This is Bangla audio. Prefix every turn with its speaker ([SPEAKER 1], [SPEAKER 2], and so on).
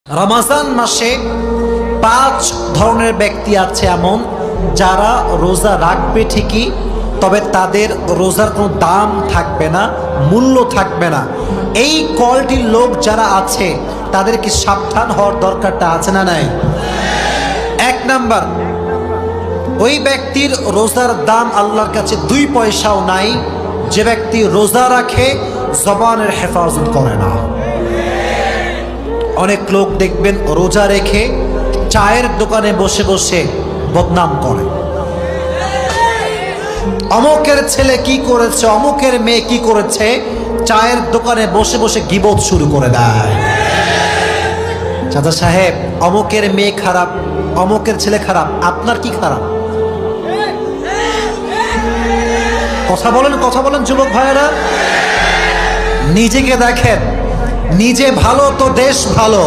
[SPEAKER 1] রমজান মাসে 5 ধরনের ব্যক্তি আছে এমন যারা রোজা রাখবে ঠিকই, তবে তাদের রোজার কোনো দাম থাকবে না, মূল্য থাকবে না। এই কোয়ালিটির লোক যারা আছে তাদেরকে সাবধান হওয়ার দরকারটা আছে না নাই? 1 নাম্বার, ওই ব্যক্তির রোজার দাম আল্লাহর কাছে 2 পয়সাও নাই যে ব্যক্তি রোজা রাখে জবানের হেফাজত করে না। অনেক লোক দেখবেন রোজা রেখে চায়ের দোকানে বসে বসে বদনাম করে, অমুকের ছেলে কি করেছে, অমুকের মেয়ে কি করেছে, চায়ের দোকানে বসে বসে গীবত শুরু করে দেয়। চাচা সাহেব, অমুকের মেয়ে খারাপ, অমুকের ছেলে খারাপ, আপনার কি খারাপ? কথা বলেন যুবক ভাইয়েরা। নিজেকে দেখেন, নিজে ভালো তো দেশ ভালো।